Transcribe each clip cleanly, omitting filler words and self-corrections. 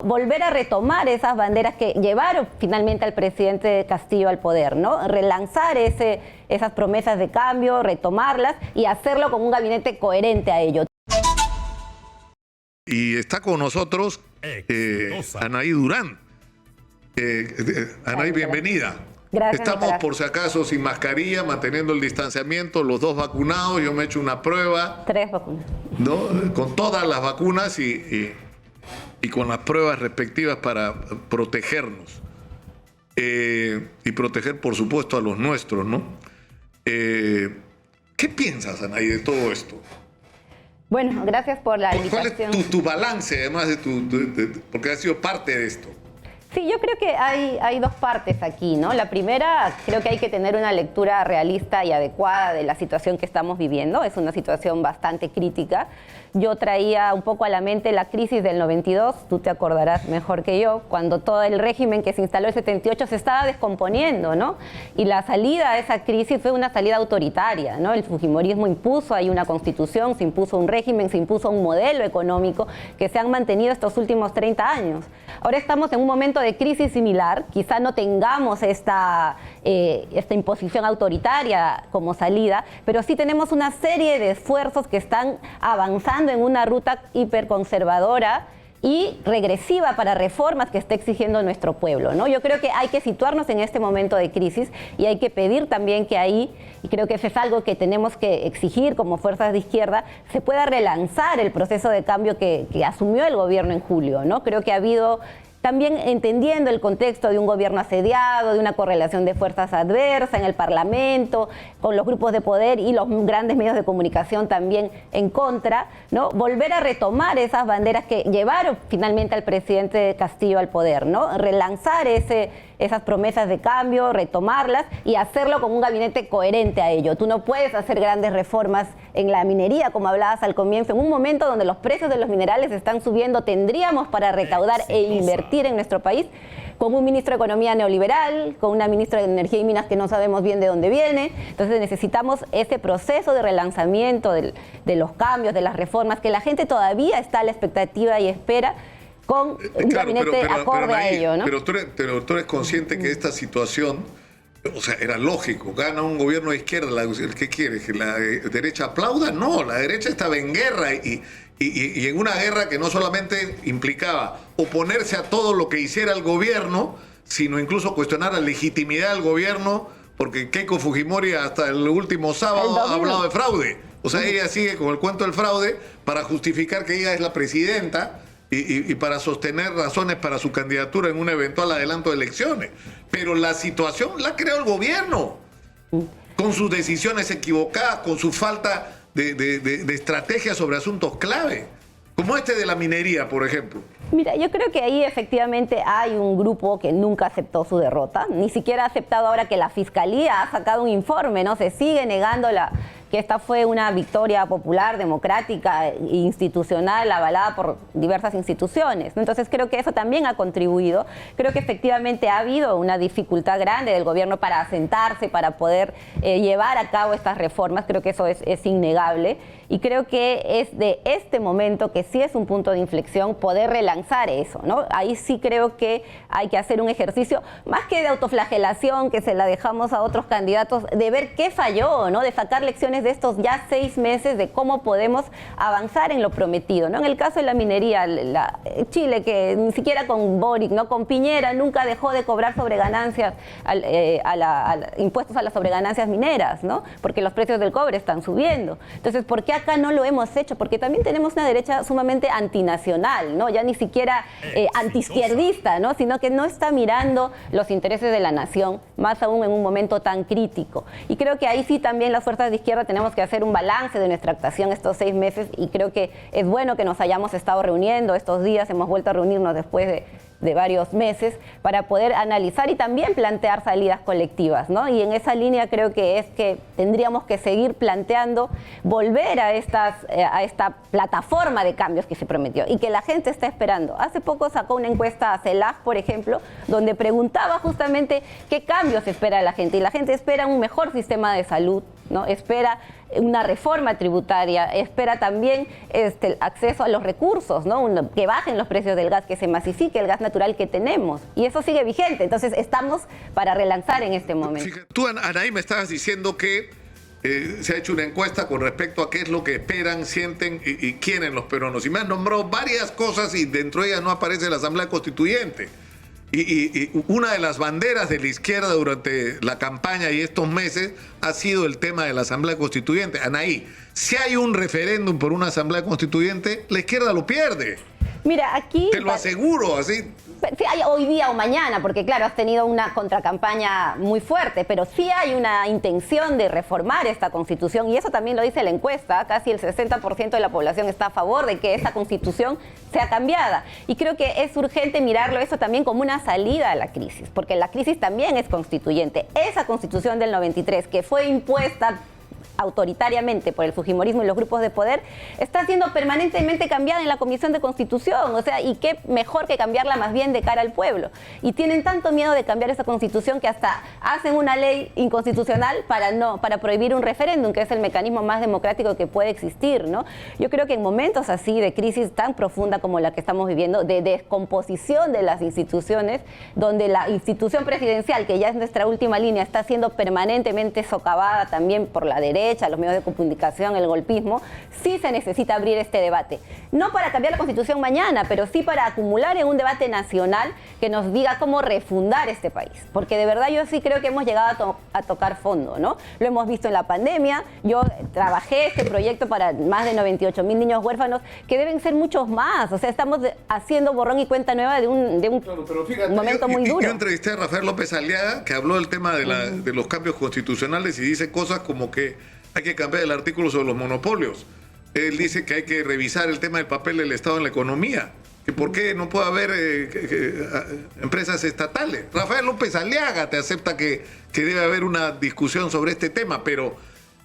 Volver a retomar esas banderas que llevaron finalmente al presidente Castillo al poder, ¿no? Relanzar esas promesas de cambio, retomarlas y hacerlo con un gabinete coherente a ello. Y está con nosotros Anaí Durán. Anaí, bienvenida. Gracias, Estamos, Nicolás, por si acaso, sin mascarilla, manteniendo el distanciamiento, los dos vacunados. Yo me he hecho una prueba, 3 vacunas. ¿no? Con todas las vacunas y con las pruebas respectivas para protegernos. Y proteger, por supuesto, a los nuestros, ¿no? ¿Qué piensas, Anaí, de todo esto? Bueno, gracias por la ¿Cuál invitación. es tu balance, además porque has sido parte de esto? Sí, yo creo que hay dos partes aquí, ¿no? La primera, creo que hay que tener una lectura realista y adecuada de la situación que estamos viviendo. Es una situación bastante crítica. Yo traía un poco a la mente la crisis del 92, tú te acordarás mejor que yo, cuando todo el régimen que se instaló en el 78 se estaba descomponiendo, ¿no? Y la salida a esa crisis fue una salida autoritaria, ¿no? El fujimorismo impuso ahí una constitución, se impuso un régimen, se impuso un modelo económico que se han mantenido estos últimos 30 años. Ahora estamos en un momento de crisis similar, quizá no tengamos esta imposición autoritaria como salida, pero sí tenemos una serie de esfuerzos que están avanzando en una ruta hiperconservadora y regresiva para reformas que está exigiendo nuestro pueblo, ¿no? Yo creo que hay que situarnos en este momento de crisis y hay que pedir también que ahí, y creo que eso es algo que tenemos que exigir como fuerzas de izquierda, se pueda relanzar el proceso de cambio que asumió el gobierno en julio, ¿no? Creo que ha habido, también entendiendo el contexto de un gobierno asediado, de una correlación de fuerzas adversa en el Parlamento, con los grupos de poder y los grandes medios de comunicación también en contra, ¿no? Volver a retomar esas banderas que llevaron finalmente al presidente Castillo al poder, ¿no? Relanzar esas promesas de cambio, retomarlas y hacerlo con un gabinete coherente a ello. Tú no puedes hacer grandes reformas en la minería, como hablabas al comienzo, en un momento donde los precios de los minerales están subiendo. Tendríamos para recaudar e invertir en nuestro país con un ministro de Economía neoliberal, con una ministra de Energía y Minas que no sabemos bien de dónde viene. Entonces necesitamos ese proceso de relanzamiento de los cambios, de las reformas, que la gente todavía está a la expectativa y espera, con un gabinete acorde a ello, ¿no? Pero tú eres consciente que esta situación, o sea, era lógico, gana un gobierno de izquierda, ¿qué quiere? ¿Que la derecha aplauda? No, la derecha estaba en guerra y en una guerra que no solamente implicaba oponerse a todo lo que hiciera el gobierno, sino incluso cuestionar la legitimidad del gobierno, porque Keiko Fujimori hasta el último sábado ha hablado de fraude. O sea, ella sigue con el cuento del fraude para justificar que ella es la presidenta y para sostener razones para su candidatura en un eventual adelanto de elecciones. Pero la situación la creó el gobierno, con sus decisiones equivocadas, con su falta de estrategia sobre asuntos clave, como este de la minería, por ejemplo. Mira, yo creo que ahí efectivamente hay un grupo que nunca aceptó su derrota, ni siquiera ha aceptado ahora que la Fiscalía ha sacado un informe, ¿no? Se sigue negando que esta fue una victoria popular, democrática, institucional, avalada por diversas instituciones. Entonces creo que eso también ha contribuido. Creo que efectivamente ha habido una dificultad grande del gobierno para asentarse, para poder llevar a cabo estas reformas. Creo que eso es innegable. Y creo que es de este momento que sí es un punto de inflexión poder relanzar eso, ¿no? Ahí sí creo que hay que hacer un ejercicio, más que de autoflagelación, que se la dejamos a otros candidatos, de ver qué falló, ¿no? De sacar lecciones de estos ya 6 meses de cómo podemos avanzar en lo prometido, ¿no? En el caso de la minería, Chile, que ni siquiera con Boric, ¿no? Con Piñera, nunca dejó de cobrar sobreganancias, impuestos a las sobreganancias mineras, ¿no? Porque los precios del cobre están subiendo. Entonces, ¿por qué acá no lo hemos hecho? Porque también tenemos una derecha sumamente antinacional, ¿no? Ya ni siquiera antiizquierdista, ¿no? Sino que no está mirando los intereses de la nación, más aún en un momento tan crítico. Y creo que ahí sí también las fuerzas de izquierda tenemos que hacer un balance de nuestra actuación estos 6 meses, y creo que es bueno que nos hayamos estado reuniendo estos días, hemos vuelto a reunirnos después de varios meses para poder analizar y también plantear salidas colectivas, ¿no? Y en esa línea creo que es que tendríamos que seguir planteando, volver a esta plataforma de cambios que se prometió y que la gente está esperando. Hace poco sacó una encuesta a CELAC, por ejemplo, donde preguntaba justamente qué cambios espera la gente, y la gente espera un mejor sistema de salud, ¿no? Espera una reforma tributaria, espera también el acceso a los recursos, ¿no? Que bajen los precios del gas, que se masifique el gas natural que tenemos. Y eso sigue vigente. Entonces estamos para relanzar en este momento. Fíjate, tú, Anaí, me estabas diciendo que se ha hecho una encuesta con respecto a qué es lo que esperan, sienten y quieren los peruanos. Y me han nombrado varias cosas y dentro de ellas no aparece la Asamblea Constituyente. Y una de las banderas de la izquierda durante la campaña y estos meses ha sido el tema de la Asamblea Constituyente. Anaí, si hay un referéndum por una Asamblea Constituyente, la izquierda lo pierde. Mira, aquí... Te lo aseguro, así... Sí, hay hoy día o mañana, porque claro, has tenido una contracampaña muy fuerte, pero sí hay una intención de reformar esta Constitución, y eso también lo dice la encuesta. Casi el 60% de la población está a favor de que esta Constitución sea cambiada. Y creo que es urgente mirarlo eso también como una salida a la crisis, porque la crisis también es constituyente. Esa Constitución del 93, que fue impuesta autoritariamente por el fujimorismo y los grupos de poder, está siendo permanentemente cambiada en la Comisión de Constitución. O sea, y qué mejor que cambiarla más bien de cara al pueblo. Y tienen tanto miedo de cambiar esa Constitución que hasta hacen una ley inconstitucional para prohibir un referéndum, que es el mecanismo más democrático que puede existir, ¿no? Yo creo que en momentos así de crisis tan profunda como la que estamos viviendo, de descomposición de las instituciones, donde la institución presidencial, que ya es nuestra última línea, está siendo permanentemente socavada también por la derecha, los medios de comunicación, el golpismo, sí se necesita abrir este debate. No para cambiar la Constitución mañana, pero sí para acumular en un debate nacional que nos diga cómo refundar este país. Porque de verdad yo sí creo que hemos llegado a tocar fondo, ¿no? Lo hemos visto en la pandemia. Yo trabajé este proyecto para más de 98,000 niños huérfanos, que deben ser muchos más. O sea, estamos haciendo borrón y cuenta nueva de un claro, pero fíjate, momento muy duro. Yo entrevisté a Rafael López Aliaga, que habló del tema de los cambios constitucionales y dice cosas como que hay que cambiar el artículo sobre los monopolios. Él dice que hay que revisar el tema del papel del Estado en la economía. Que por qué no puede haber empresas estatales. Rafael López Aliaga te acepta que debe haber una discusión sobre este tema, pero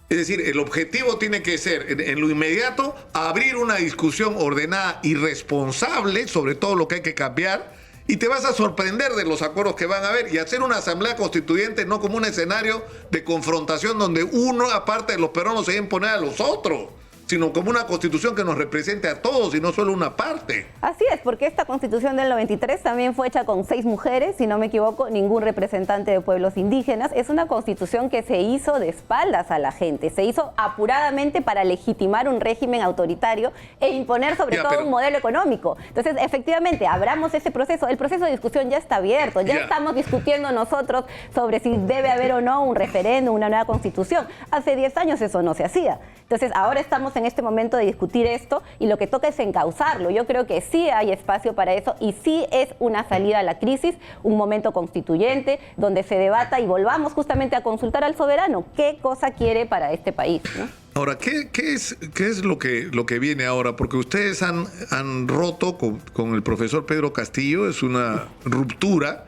es decir, el objetivo tiene que ser, en lo inmediato, abrir una discusión ordenada y responsable sobre todo lo que hay que cambiar. Y te vas a sorprender de los acuerdos que van a haber y hacer una asamblea constituyente no como un escenario de confrontación donde uno, aparte de los peruanos, se va a imponer a los otros, sino como una constitución que nos represente a todos y no solo una parte. Así es, porque esta Constitución del 93 también fue hecha con 6 mujeres, si no me equivoco, ningún representante de pueblos indígenas. Es una Constitución que se hizo de espaldas a la gente, se hizo apuradamente para legitimar un régimen autoritario e imponer sobre todo un modelo económico. Entonces, efectivamente, abramos ese proceso. El proceso de discusión ya está abierto, ya estamos discutiendo nosotros sobre si debe haber o no un referéndum, una nueva Constitución. Hace 10 años eso no se hacía. Entonces, ahora estamos en este momento de discutir esto y lo que toca es encauzarlo. Yo creo que sí hay espacio para eso y sí es una salida a la crisis, un momento constituyente donde se debata y volvamos justamente a consultar al soberano qué cosa quiere para este país, ¿no? Ahora, ¿qué es lo que viene ahora? Porque ustedes han roto con el profesor Pedro Castillo, es una ruptura,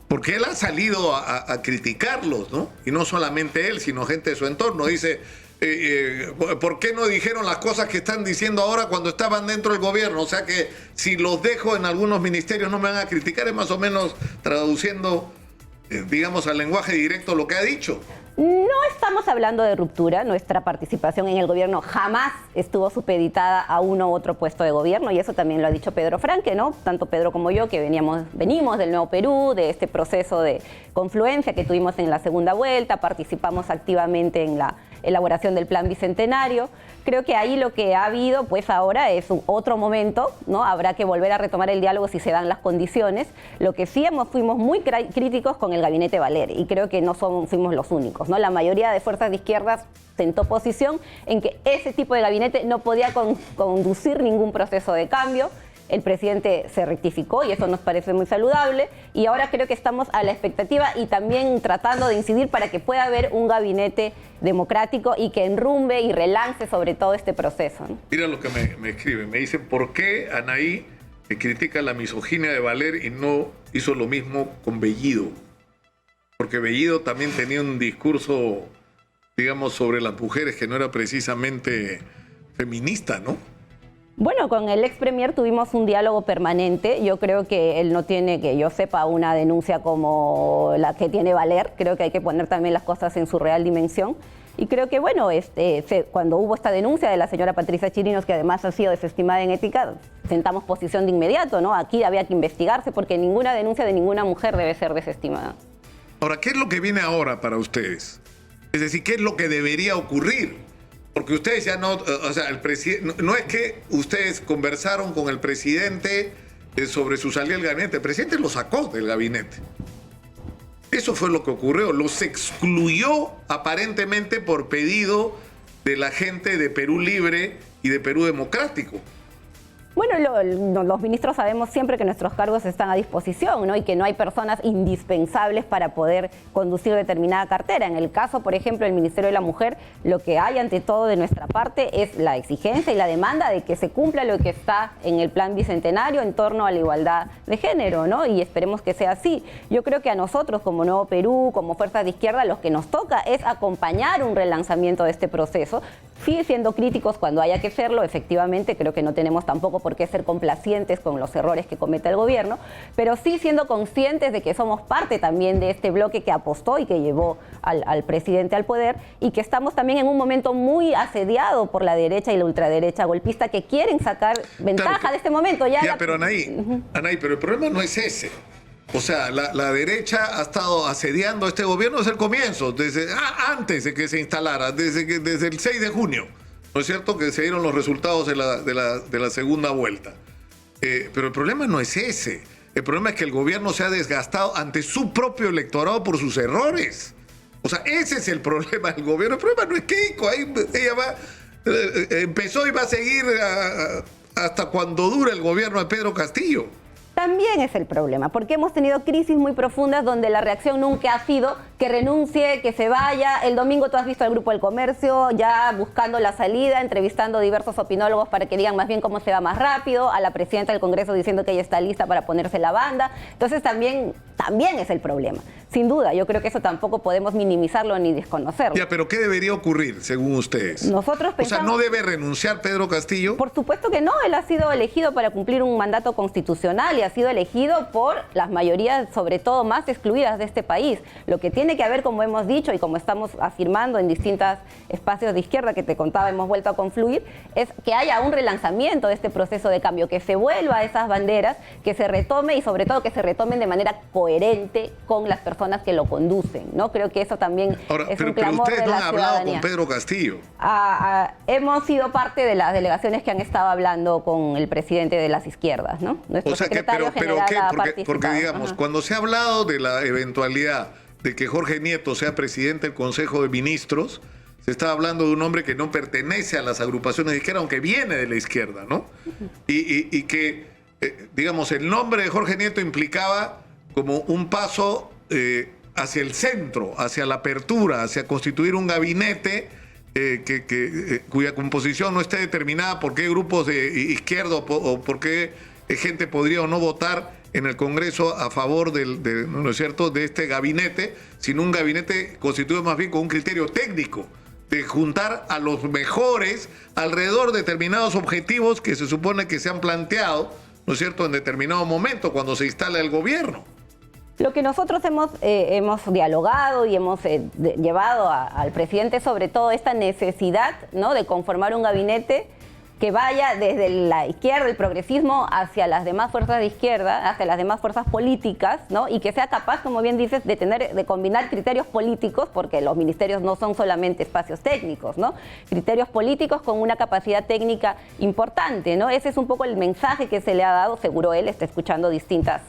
porque él ha salido a criticarlos, ¿no? Y no solamente él, sino gente de su entorno. Dice... ¿por qué no dijeron las cosas que están diciendo ahora cuando estaban dentro del gobierno? O sea que si los dejo en algunos ministerios no me van a criticar, es más o menos traduciendo, digamos, al lenguaje directo lo que ha dicho. No estamos hablando de ruptura. Nuestra participación en el gobierno jamás estuvo supeditada a uno u otro puesto de gobierno, y eso también lo ha dicho Pedro Franque, ¿no? Tanto Pedro como yo, que venimos del Nuevo Perú, de este proceso de confluencia que tuvimos en la segunda vuelta, participamos activamente en la elaboración del Plan Bicentenario. Creo que ahí lo que ha habido, pues ahora es otro momento, ¿no? Habrá que volver a retomar el diálogo si se dan las condiciones. Lo que sí fuimos muy críticos con el gabinete Valer, y creo que no fuimos los únicos, ¿no? La mayoría de fuerzas de izquierdas sentó posición en que ese tipo de gabinete no podía conducir ningún proceso de cambio. El presidente se rectificó y eso nos parece muy saludable, y ahora creo que estamos a la expectativa y también tratando de incidir para que pueda haber un gabinete democrático y que enrumbe y relance sobre todo este proceso, ¿no? Mira lo que me escriben, me dicen, ¿por qué Anaí critica la misoginia de Valer y no hizo lo mismo con Bellido? Porque Bellido también tenía un discurso, digamos, sobre las mujeres que no era precisamente feminista, ¿no? Bueno, con el ex premier tuvimos un diálogo permanente. Yo creo que él no tiene, que yo sepa, una denuncia como la que tiene Valer. Creo que hay que poner también las cosas en su real dimensión. Y creo que, bueno, cuando hubo esta denuncia de la señora Patricia Chirinos, que además ha sido desestimada en ética, sentamos posición de inmediato, ¿no? Aquí había que investigarse porque ninguna denuncia de ninguna mujer debe ser desestimada. Ahora, ¿qué es lo que viene ahora para ustedes? Es decir, ¿qué es lo que debería ocurrir? Porque ustedes ya no, o sea, el presidente, no es que ustedes conversaron con el presidente sobre su salida del gabinete, el presidente lo sacó del gabinete. Eso fue lo que ocurrió, los excluyó aparentemente por pedido de la gente de Perú Libre y de Perú Democrático. Bueno, los ministros sabemos siempre que nuestros cargos están a disposición, ¿no? Y que no hay personas indispensables para poder conducir determinada cartera. En el caso, por ejemplo, del Ministerio de la Mujer, lo que hay ante todo de nuestra parte es la exigencia y la demanda de que se cumpla lo que está en el Plan Bicentenario en torno a la igualdad de género, ¿no? Y esperemos que sea así. Yo creo que a nosotros, como Nuevo Perú, como Fuerzas de Izquierda, lo que nos toca es acompañar un relanzamiento de este proceso, sí siendo críticos cuando haya que serlo, efectivamente, creo que no tenemos tampoco por qué ser complacientes con los errores que comete el gobierno, pero sí siendo conscientes de que somos parte también de este bloque que apostó y que llevó al presidente al poder, y que estamos también en un momento muy asediado por la derecha y la ultraderecha golpista que quieren sacar ventaja de este momento. Pero Anaí, pero el problema no es ese. O sea, la derecha ha estado asediando a este gobierno desde el comienzo, antes de que se instalara, desde el 6 de junio, ¿no es cierto?, que se dieron los resultados de la segunda vuelta. Pero el problema no es ese. El problema es que el gobierno se ha desgastado ante su propio electorado por sus errores. O sea, ese es el problema del gobierno. El problema no es Keiko, ella empezó y va a seguir hasta cuando dure el gobierno de Pedro Castillo. También es el problema, porque hemos tenido crisis muy profundas donde la reacción nunca ha sido que renuncie, que se vaya. El domingo tú has visto al Grupo del Comercio ya buscando la salida, entrevistando a diversos opinólogos para que digan más bien cómo se va más rápido, a la presidenta del Congreso diciendo que ella está lista para ponerse la banda. Entonces también es el problema. Sin duda, yo creo que eso tampoco podemos minimizarlo ni desconocerlo. Ya, pero ¿qué debería ocurrir según ustedes? Nosotros pensamos, o sea, ¿no debe renunciar Pedro Castillo? Por supuesto que no, él ha sido elegido para cumplir un mandato constitucional y ha sido elegido por las mayorías, sobre todo más excluidas de este país. Lo que tiene que haber, como hemos dicho y como estamos afirmando en distintos espacios de izquierda que te contaba, hemos vuelto a confluir, es que haya un relanzamiento de este proceso de cambio, que se vuelva a esas banderas, que se retome y sobre todo que se retomen de manera coherente con las personas que lo conducen, ¿no? Creo que eso también es un clamor pero ustedes de no la han hablado ciudadanía. con Pedro Castillo. Hemos sido parte de las delegaciones que han estado hablando con el presidente de las izquierdas, ¿no? Nuestro secretario general ha participado. Porque digamos, cuando se ha hablado de la eventualidad de que Jorge Nieto sea presidente del Consejo de Ministros, se está hablando de un hombre que no pertenece a las agrupaciones de izquierda, aunque viene de la izquierda, ¿no? Y que, digamos, el nombre de Jorge Nieto implicaba como un paso hacia el centro, hacia la apertura, hacia constituir un gabinete cuya composición no esté determinada por qué grupos de izquierda o por qué gente podría o no votar en el Congreso a favor ¿no es cierto?, de este gabinete, sino un gabinete constituido más bien con un criterio técnico de juntar a los mejores alrededor de determinados objetivos que se supone que se han planteado, ¿no es cierto?, en determinado momento cuando se instala el gobierno. Lo que nosotros hemos dialogado y hemos llevado al presidente, sobre todo esta necesidad, ¿no?, de conformar un gabinete que vaya desde la izquierda, el progresismo, hacia las demás fuerzas de izquierda, hacia las demás fuerzas políticas, ¿no? Y que sea capaz, como bien dices, de combinar criterios políticos, porque los ministerios no son solamente espacios técnicos, ¿no? Criterios políticos con una capacidad técnica importante, ¿no? Ese es un poco el mensaje que se le ha dado, seguro él está escuchando distintas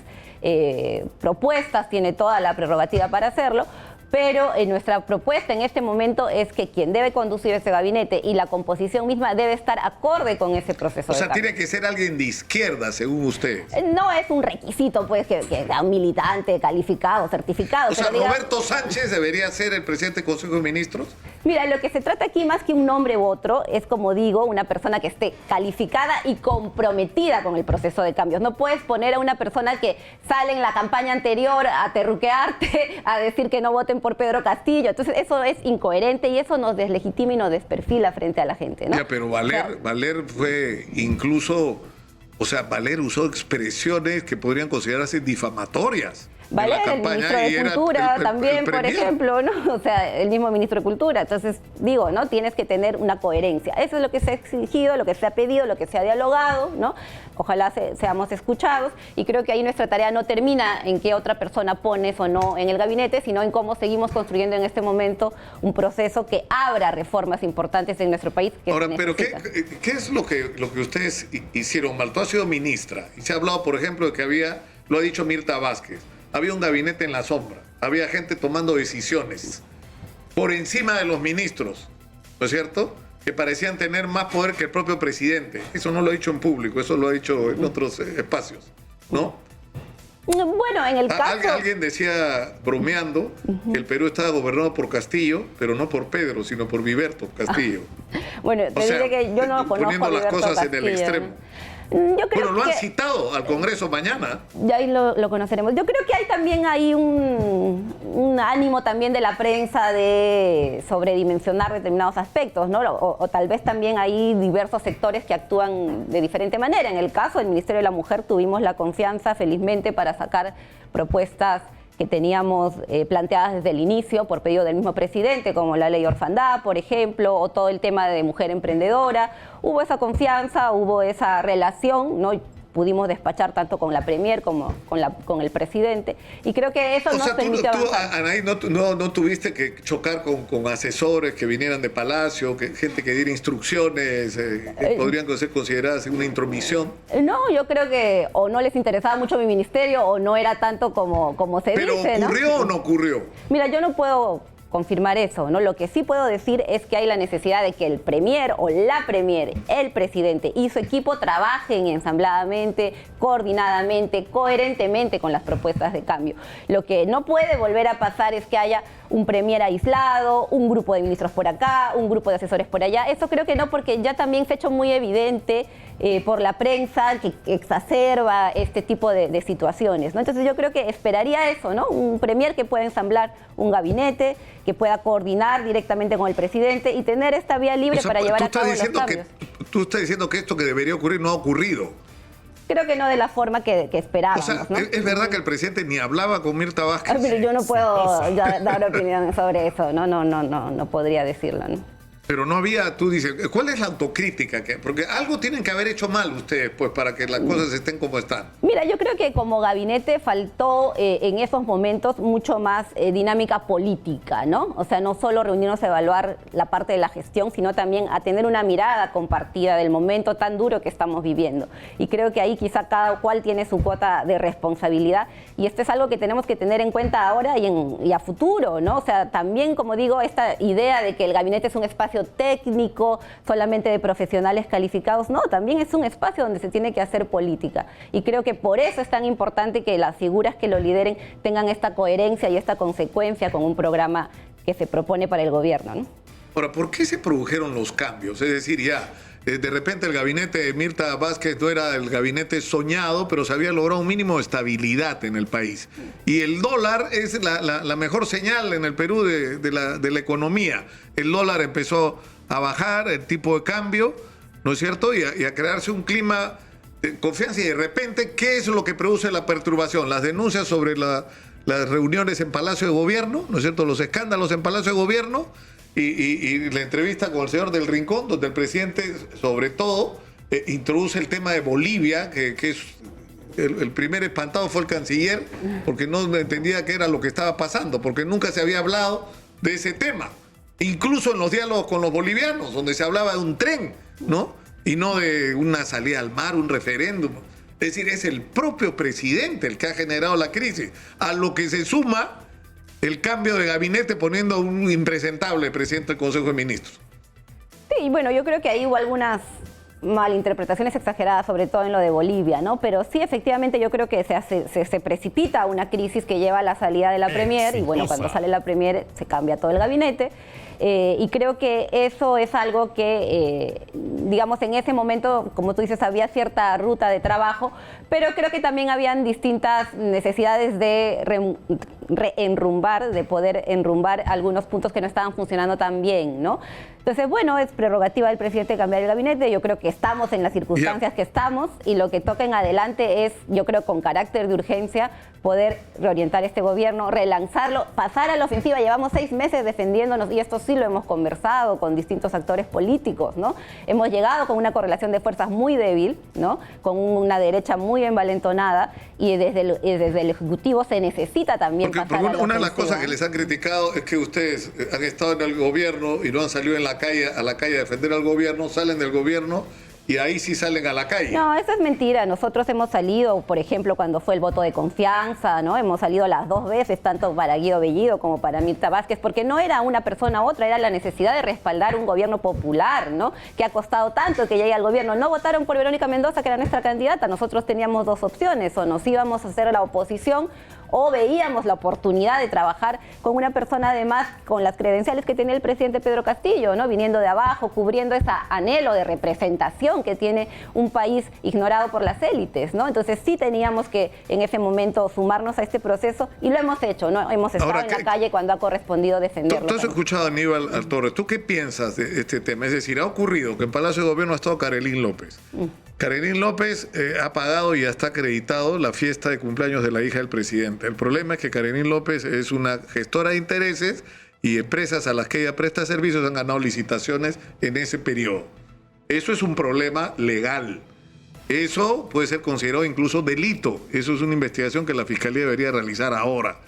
propuestas, tiene toda la prerrogativa para hacerlo, pero nuestra propuesta en este momento es que quien debe conducir ese gabinete y la composición misma debe estar acorde con ese proceso. O sea, tiene que ser alguien de izquierda, según ustedes. No es un requisito, pues, que sea un militante calificado, certificado. O sea, ¿Roberto Sánchez debería ser el presidente del Consejo de Ministros? Mira, lo que se trata aquí, más que un nombre u otro, es, como digo, una persona que esté calificada y comprometida con el proceso de cambios. No puedes poner a una persona que sale en la campaña anterior a terruquearte, a decir que no voten por Pedro Castillo. Entonces, eso es incoherente y eso nos deslegitima y nos desperfila frente a la gente, ¿no? Ya, pero Valer fue incluso... O sea, Valer usó expresiones que podrían considerarse difamatorias. Valer, el ministro de Cultura también, por ejemplo, ¿no? O sea, el mismo ministro de Cultura. Entonces, digo, ¿no? Tienes que tener una coherencia. Eso es lo que se ha exigido, lo que se ha pedido, lo que se ha dialogado, ¿no? Ojalá seamos escuchados, y creo que ahí nuestra tarea no termina en qué otra persona pones o no en el gabinete, sino en cómo seguimos construyendo en este momento un proceso que abra reformas importantes en nuestro país. Ahora, pero ¿qué es lo que ustedes hicieron mal? Tú has sido ministra y se ha hablado, por ejemplo, de que había, lo ha dicho Mirta Vázquez, había un gabinete en la sombra, había gente tomando decisiones por encima de los ministros, ¿no es cierto?, que parecían tener más poder que el propio presidente. Eso no lo ha dicho en público, eso lo ha dicho en otros espacios, ¿no? Bueno, en el caso... Alguien decía, bromeando, que el Perú estaba gobernado por Castillo, pero no por Pedro, sino por Viverto Castillo. Bueno, te diré que yo no conozco poniendo a las Viverto cosas Castillo, en el extremo. Yo creo bueno, lo han citado al Congreso mañana. Ya ahí lo conoceremos. Yo creo que hay también ahí un ánimo también de la prensa de sobredimensionar determinados aspectos, ¿no? O tal vez también hay diversos sectores que actúan de diferente manera. En el caso del Ministerio de la Mujer tuvimos la confianza, felizmente, para sacar propuestas que teníamos planteadas desde el inicio por pedido del mismo presidente, como la ley Orfandad, por ejemplo, o todo el tema de mujer emprendedora. Hubo esa confianza, hubo esa relación, ¿no? Pudimos despachar tanto con la Premier como con el presidente, y creo que eso nos permitió avanzar. Anaí, no tuviste que chocar con asesores que vinieran de Palacio, gente que diera instrucciones, que podrían ser consideradas una intromisión. No, yo creo que o no les interesaba mucho mi ministerio o no era tanto como se dice, ¿Pero ocurrió o no ocurrió? Mira, yo no puedo confirmar eso, ¿no? Lo que sí puedo decir es que hay la necesidad de que el premier o la premier, el presidente y su equipo trabajen ensambladamente, coordinadamente, coherentemente con las propuestas de cambio. Lo que no puede volver a pasar es que haya un premier aislado, un grupo de ministros por acá, un grupo de asesores por allá. Eso creo que no, porque ya también se ha hecho muy evidente por la prensa que exacerba este tipo de situaciones, ¿no? Entonces yo creo que esperaría eso, ¿no? Un premier que pueda ensamblar un gabinete, que pueda coordinar directamente con el presidente y tener esta vía libre para llevar a cabo los cambios. Tú estás diciendo que esto que debería ocurrir no ha ocurrido. Creo que no de la forma que esperábamos, o sea, ¿no? ¿Es verdad que el presidente ni hablaba con Mirta Vázquez? Pero yo no puedo dar opinión sobre eso, no podría decirlo, ¿no? Pero no había, tú dices, ¿cuál es la autocrítica? Porque algo tienen que haber hecho mal ustedes, pues, para que las cosas estén como están. Mira, yo creo que como gabinete faltó en esos momentos mucho más dinámica política, ¿no? O sea, no solo reunirnos a evaluar la parte de la gestión, sino también a tener una mirada compartida del momento tan duro que estamos viviendo. Y creo que ahí quizá cada cual tiene su cuota de responsabilidad, y esto es algo que tenemos que tener en cuenta ahora y a futuro, ¿no? O sea, también, como digo, esta idea de que el gabinete es un espacio técnico, solamente de profesionales calificados, no, también es un espacio donde se tiene que hacer política, y creo que por eso es tan importante que las figuras que lo lideren tengan esta coherencia y esta consecuencia con un programa que se propone para el gobierno, ¿no? Ahora, ¿por qué se produjeron los cambios? Es decir, ya, de repente el gabinete de Mirta Vázquez no era el gabinete soñado, pero se había logrado un mínimo de estabilidad en el país. Y el dólar es la mejor señal en el Perú de la economía. El dólar empezó a bajar, el tipo de cambio, ¿no es cierto? Y a crearse un clima de confianza. Y de repente, ¿qué es lo que produce la perturbación? Las denuncias sobre las reuniones en Palacio de Gobierno, ¿no es cierto? Los escándalos en Palacio de Gobierno. Y la entrevista con el señor del Rincón, donde el presidente, sobre todo, introduce el tema de Bolivia, que es el primer espantado fue el canciller, porque no entendía qué era lo que estaba pasando, porque nunca se había hablado de ese tema. Incluso en los diálogos con los bolivianos, donde se hablaba de un tren, ¿no? Y no de una salida al mar, un referéndum. Es decir, es el propio presidente el que ha generado la crisis, a lo que se suma el cambio de gabinete poniendo a un impresentable presidente del Consejo de Ministros. Sí, bueno, yo creo que ahí hubo algunas malinterpretaciones exageradas, sobre todo en lo de Bolivia, ¿no? Pero sí, efectivamente, yo creo que se precipita una crisis que lleva a la salida de la Premier, y bueno, cuando sale la Premier se cambia todo el gabinete. Y creo que eso es algo que, digamos, en ese momento, como tú dices, había cierta ruta de trabajo, pero creo que también habían distintas necesidades de reenrumbar, de poder enrumbar algunos puntos que no estaban funcionando tan bien, ¿no? Entonces, bueno, es prerrogativa del presidente cambiar el gabinete. Yo creo que estamos en las circunstancias que estamos y lo que toca en adelante es, yo creo, con carácter de urgencia, poder reorientar este gobierno, relanzarlo, pasar a la ofensiva. Llevamos 6 meses defendiéndonos y esto sí lo hemos conversado con distintos actores políticos, ¿no? Hemos llegado con una correlación de fuerzas muy débil, ¿no? Con una derecha muy envalentonada y desde el Ejecutivo se necesita también pasar a la ofensiva. Una de las cosas que les han criticado es que ustedes han estado en el gobierno y no han salido a la calle a defender al gobierno, salen del gobierno y ahí sí salen a la calle. No, eso es mentira. Nosotros hemos salido, por ejemplo, cuando fue el voto de confianza, ¿no? Hemos salido las 2 veces, tanto para Guido Bellido como para Mirta Vázquez, porque no era una persona u otra, era la necesidad de respaldar un gobierno popular, ¿no? Que ha costado tanto que llegue al gobierno. No votaron por Verónica Mendoza, que era nuestra candidata. Nosotros teníamos 2 opciones, o nos íbamos a hacer la oposición o veíamos la oportunidad de trabajar con una persona además con las credenciales que tenía el presidente Pedro Castillo, ¿no? Viniendo de abajo, cubriendo ese anhelo de representación que tiene un país ignorado por las élites, ¿no? Entonces sí teníamos que en ese momento sumarnos a este proceso y lo hemos hecho, ¿no? Hemos estado en la calle cuando ha correspondido defenderlo. Tú has escuchado a Aníbal Torres. ¿Tú qué piensas de este tema? Es decir, ha ocurrido que en Palacio de Gobierno ha estado Karelyn López. Karelyn López ha pagado y ya está acreditado la fiesta de cumpleaños de la hija del presidente. El problema es que Karelyn López es una gestora de intereses y empresas a las que ella presta servicios han ganado licitaciones en ese periodo. Eso es un problema legal. Eso puede ser considerado incluso delito. Eso es una investigación que la Fiscalía debería realizar ahora.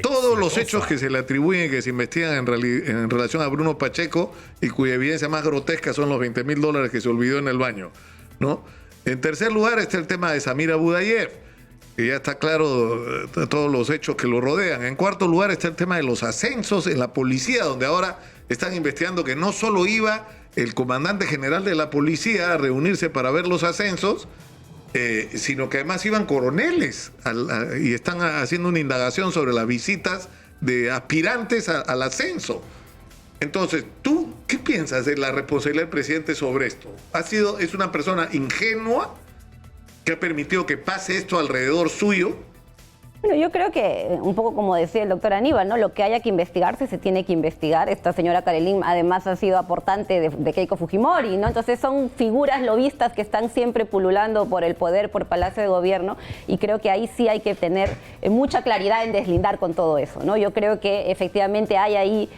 Todos los hechos que se le atribuyen y que se investigan en relación a Bruno Pacheco y cuya evidencia más grotesca son los $20,000 que se olvidó en el baño, ¿no? En tercer lugar está el tema de Samira Budayev, que ya está claro todos los hechos que lo rodean. En cuarto lugar está el tema de los ascensos en la policía, donde ahora están investigando que no solo iba el comandante general de la policía a reunirse para ver los ascensos, sino que además iban coroneles y están haciendo una indagación sobre las visitas de aspirantes al ascenso. Entonces, ¿tú qué piensas de la responsabilidad del presidente sobre esto? ¿Es una persona ingenua que ha permitido que pase esto alrededor suyo? Bueno, yo creo que, un poco como decía el doctor Aníbal, ¿no? Lo que haya que investigarse se tiene que investigar. Esta señora Karelyn además ha sido aportante de Keiko Fujimori, ¿no? Entonces son figuras lobistas que están siempre pululando por el poder, por Palacio de Gobierno, y creo que ahí sí hay que tener mucha claridad en deslindar con todo eso, ¿no? Yo creo que efectivamente hay ahí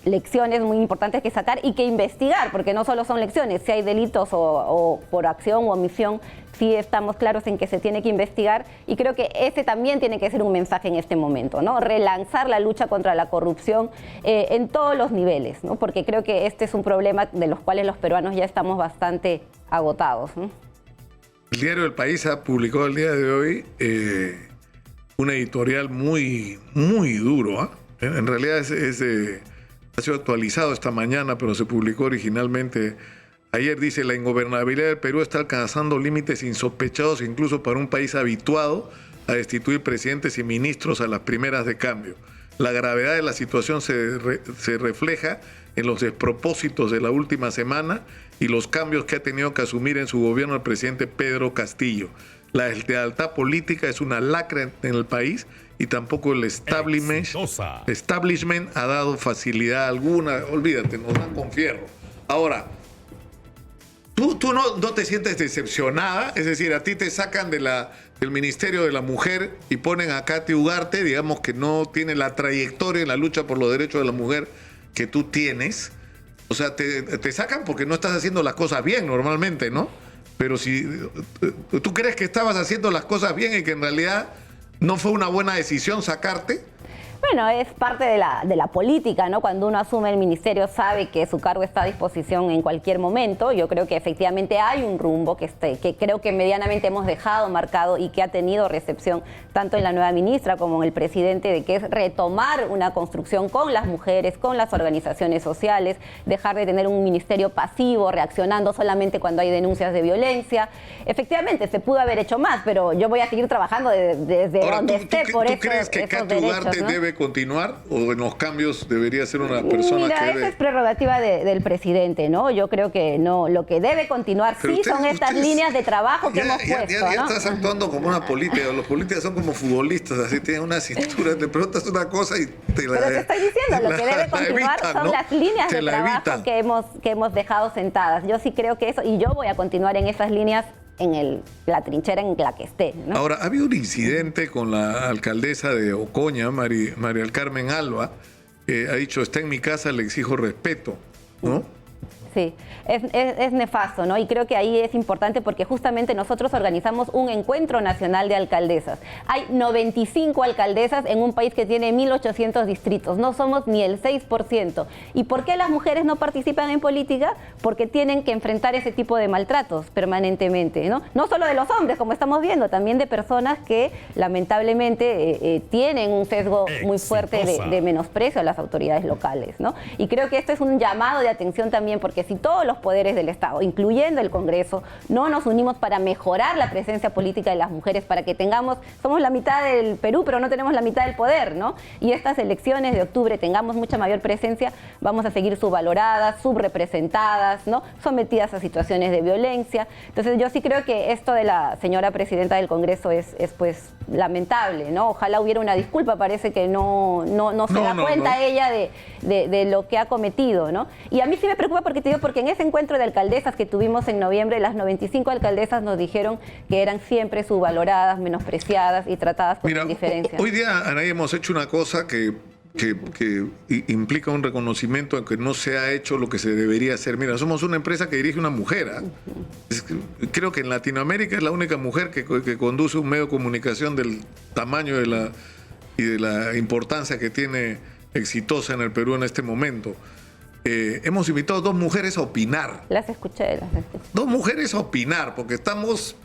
lecciones muy importantes que sacar y que investigar, porque no solo son lecciones, si hay delitos o por acción o omisión, sí estamos claros en que se tiene que investigar, y creo que ese también tiene que ser un mensaje en este momento, ¿no? Relanzar la lucha contra la corrupción en todos los niveles, ¿no? Porque creo que este es un problema de los cuales los peruanos ya estamos bastante agotados, ¿no? El diario El País ha publicado el día de hoy un editorial muy, muy duro, ¿eh? En realidad ha sido actualizado esta mañana, pero se publicó originalmente ayer. Dice: la ingobernabilidad del Perú está alcanzando límites insospechados incluso para un país habituado a destituir presidentes y ministros a las primeras de cambio. La gravedad de la situación se refleja en los despropósitos de la última semana y los cambios que ha tenido que asumir en su gobierno el presidente Pedro Castillo. La deslealtad política es una lacra en el país y tampoco el establishment ha dado facilidad alguna. Olvídate, nos dan con fierro. Ahora, ¿Tú no te sientes decepcionada? Es decir, a ti te sacan del Ministerio de la Mujer y ponen a Katy Ugarte, digamos que no tiene la trayectoria en la lucha por los derechos de la mujer que tú tienes. O sea, te sacan porque no estás haciendo las cosas bien normalmente, ¿no? Pero si tú crees que estabas haciendo las cosas bien y que en realidad no fue una buena decisión sacarte. Bueno, es parte de la política, ¿no? Cuando uno asume el ministerio sabe que su cargo está a disposición en cualquier momento. Yo creo que efectivamente hay un rumbo que creo que medianamente hemos dejado marcado y que ha tenido recepción tanto en la nueva ministra como en el presidente, de que es retomar una construcción con las mujeres, con las organizaciones sociales, dejar de tener un ministerio pasivo, reaccionando solamente cuando hay denuncias de violencia. Efectivamente, se pudo haber hecho más, pero yo voy a seguir trabajando desde donde esté por eso. ¿Tú crees que Katy Ugarte debe debe continuar o en los cambios debería ser una persona Mira, que esa debe... es prerrogativa del presidente, ¿no? Yo creo que no, lo que debe continuar Pero sí son estas líneas de trabajo que hemos puesto, ya ¿no? estás actuando como una política. Los políticos son como futbolistas, así tienen una cintura, te preguntas una cosa y te la... Pero te estoy diciendo, lo que debe continuar evitan, son ¿no? las líneas Te de la trabajo evitan. que hemos dejado sentadas. Yo sí creo que eso, y yo voy a continuar en esas líneas en la trinchera en la que esté, ¿no? Ahora, había un incidente con la alcaldesa de Ocoña, María del Carmen Alba, que ha dicho, está en mi casa, le exijo respeto, ¿no? Sí, es nefasto, ¿no? Y creo que ahí es importante porque justamente nosotros organizamos un encuentro nacional de alcaldesas. Hay 95 alcaldesas en un país que tiene 1.800 distritos. No somos ni el 6%. ¿Y por qué las mujeres no participan en política? Porque tienen que enfrentar ese tipo de maltratos permanentemente, ¿no? No solo de los hombres, como estamos viendo, también de personas que lamentablemente tienen un sesgo muy fuerte de menosprecio a las autoridades locales, ¿no? Y creo que esto es un llamado de atención también porque si todos los poderes del Estado, incluyendo el Congreso, no nos unimos para mejorar la presencia política de las mujeres, para que somos la mitad del Perú, pero no tenemos la mitad del poder, ¿no? Y estas elecciones de octubre tengamos mucha mayor presencia, vamos a seguir subvaloradas, subrepresentadas, ¿no? Sometidas a situaciones de violencia. Entonces yo sí creo que esto de la señora presidenta del Congreso es pues lamentable, ¿no? Ojalá hubiera una disculpa, parece que no se da cuenta ella de lo que ha cometido, ¿no? Y a mí sí me preocupa porque en ese encuentro de alcaldesas que tuvimos en noviembre, las 95 alcaldesas nos dijeron que eran siempre subvaloradas, menospreciadas y tratadas con indiferencia. Hoy día, Anaí, hemos hecho una cosa que implica un reconocimiento en que no se ha hecho lo que se debería hacer. Mira, somos una empresa que dirige una mujer. Creo que en Latinoamérica es la única mujer que conduce un medio de comunicación del tamaño y de la importancia que tiene exitosa en el Perú en este momento. Hemos invitado a 2 mujeres a opinar. Las escuché. 2 mujeres a opinar, porque estamos...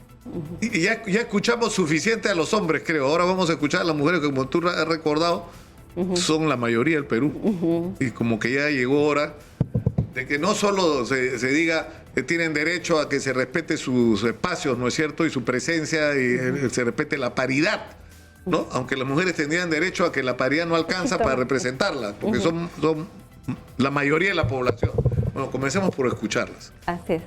Y ya escuchamos suficiente a los hombres, creo. Ahora vamos a escuchar a las mujeres que, como tú has recordado, son la mayoría del Perú. Y como que ya llegó hora de que no solo se diga que tienen derecho a que se respete sus espacios, ¿no es cierto? Y su presencia, y se respete la paridad, ¿no? Aunque las mujeres tendrían derecho a que la paridad no alcanza para representarlas, porque son la mayoría de la población. Bueno, comencemos por escucharlas. Así es.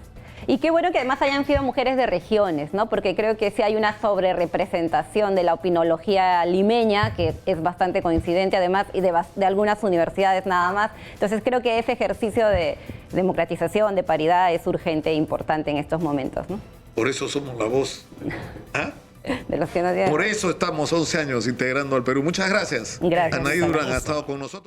Y qué bueno que además hayan sido mujeres de regiones, ¿no? Porque creo que sí hay una sobrerepresentación de la opinología limeña, que es bastante coincidente además, y de algunas universidades nada más. Entonces creo que ese ejercicio de democratización, de paridad, es urgente e importante en estos momentos, ¿no? Por eso somos la voz. ¿Ah? De los que no tienen... Por eso estamos 11 años integrando al Perú. Muchas gracias. Gracias. Anaí Durán ha estado con nosotros.